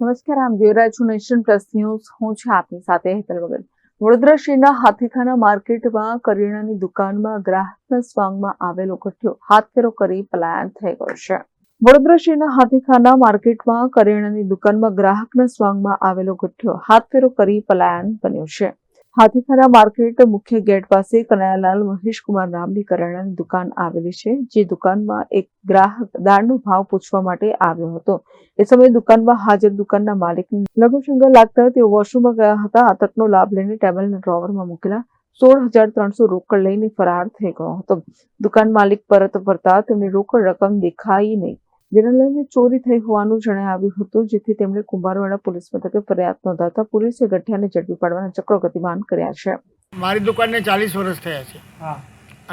નમસ્કાર, આમ જોઈ રહ્યા છો નેશન પ્લસ ન્યૂઝ. હું છું આપની સાથે હેતલ વગર. વડોદરા શહેરના હાથીખાના માર્કેટમાં કરિયાણાની દુકાનમાં ગ્રાહકના સ્વાંગમાં આવેલો ગઠિયો હાથફેરો કરી પલાયન થઈ ગયો છે. વડોદરા શહેરના હાથીખાના માર્કેટમાં કરિયાણાની દુકાનમાં ગ્રાહકના સ્વાંગમાં આવેલો ગઠિયો હાથફેરો કરી પલાયન બન્યો છે. હાથીખાના માર્કેટ મુખ્ય ગેટ પાસે કનૈયાલાલ મહેશકુમાર નામની કરિયાણાની દુકાન આવેલી છે. જે દુકાનમાં એક ગ્રાહક દાળનો ભાવ પૂછવા માટે આવ્યો હતો. એ સમયે દુકાનમાં હાજર દુકાનના માલિકને લઘુશંકા લાગતા તેઓ વોશરૂમમાં ગયા હતા. આ તકનો લાભ લઈને ટેબલના ડ્રોવરમાં મૂકેલા 16,300 રોકડ લઈને ફરાર થઈ ગયો હતો. દુકાન માલિક પરત ફરતા તેમને રોકડ રકમ દેખાઈ નહીં, જેને લઈને ચોરી થઈ હોવાનું જણાવ્યું હતું. જેથી તેમણે કુંભારવાડા પોલીસ મથકે ફરિયાદ નોંધાતા પોલીસે ગઠિયાને ઝડપી પાડવાના ચક્રો ગતિમાન કર્યા છે. મારી દુકાનને 40 વર્ષ થયા છે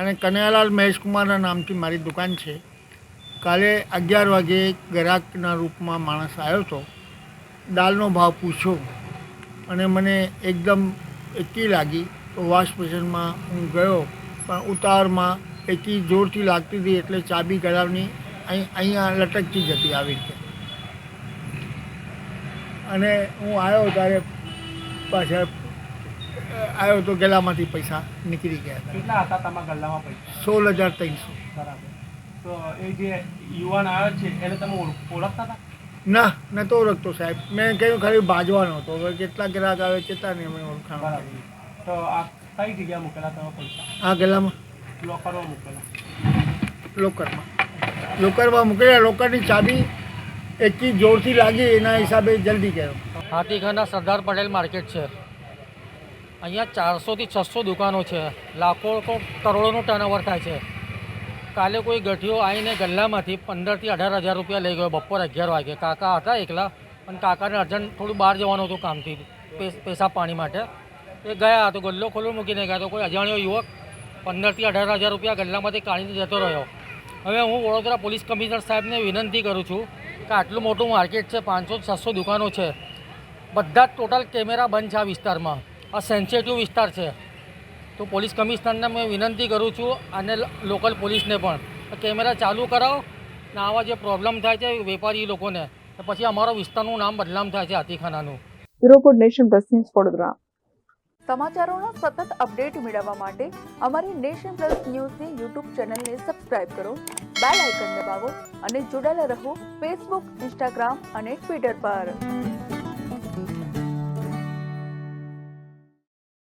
અને કનૈયાલાલ મહેશકુમારના નામથી મારી દુકાન છે. કાલે 11 વાગે ગ્રાહકના રૂપમાં માણસ આવ્યો હતો. દાળનો ભાવ પૂછ્યો અને મને એકદમ એકી લાગી તો વોશ બેસિનમાં હું ગયો, પણ ઉતાવળમાં એકી જોરથી લાગતી હતી એટલે ચાબી ગળાવની અહીંયા લટકતી જતી આવી રીતે. અને હું આવ્યો ત્યારે પાછળ આવ્યો તો ગળામાંથી પૈસા નીકળી ગયા હતા. કેટલા હતા તમારા ગલ્લામાં પૈસા? 16,300. બરાબર. તો એ જે યુવાન આવ્યો છે એને તમે ઓળખતા હતા? ના, નહોતો ઓળખતો સાહેબ. મેં કહ્યું ખાલી બાજવાનો હતો. હવે કેટલા ગ્રાહક આવે કેટલા નહીં મને ઓળખાણ. બરાબર. તો આ કઈ જગ્યાએ મૂકેલા તમે પૈસા? આ ગલામાં લોકરમાં મૂકેલા? લોકરમાં મૂકેલા. લોકરની ચાબી એટલી જોરથી લાગી એના હિસાબે જલ્દી ગયો. હાથીખાના સરદાર પટેલ માર્કેટ છે. અહીંયા 400 થી 600 દુકાનો છે. લાખો કરોડોનું ટર્નઓવર થાય છે. કાલે કોઈ ગઠિયો આવીને ગલ્લામાંથી 15,000 થી 18,000 રૂપિયા લઈ ગયો બપોર 11 વાગે. કાકા હતા એકલા, પણ કાકાને અર્જન્ટ થોડું બહાર જવાનું હતું કામથી, પેશાબ પાણી માટે. એ ગયા તો ગલ્લો ખોલો મૂકીને ગયા તો કોઈ અજાણ્યો યુવક 15,000 થી 18,000 રૂપિયા ગલ્લામાંથી કાઢીને જતો રહ્યો. હવે હું વડોદરા પોલીસ કમિશનર સાહેબને વિનંતી કરું છું કે આટલું મોટું માર્કેટ છે, 500-600 દુકાનો છે, બધા જ ટોટલ કેમેરા બંધ છે આ વિસ્તારમાં. આ સેન્સિટિવ વિસ્તાર છે. તો પોલીસ કમિશનરને મેં વિનંતી કરું છું અને લોકલ પોલીસને પણ કેમેરા ચાલુ કરાવો ને આવા જે પ્રોબ્લેમ થાય છે વેપારી લોકોને, પછી અમારો વિસ્તારનું નામ બદનામ થાય છે હાથીખાનાનું. Report nation plus news Vadodara. સમાચારોના સતત અપડેટ મેળવવા માટે અમારી નેશન પ્લસ ન્યૂઝની યુટ્યુબ ચેનલને સબસ્ક્રાઇબ કરો, બેલ આઇકન દબાવો અને જોડાયેલા રહો ફેસબુક, ઇન્સ્ટાગ્રામ અને ટ્વિટર પર.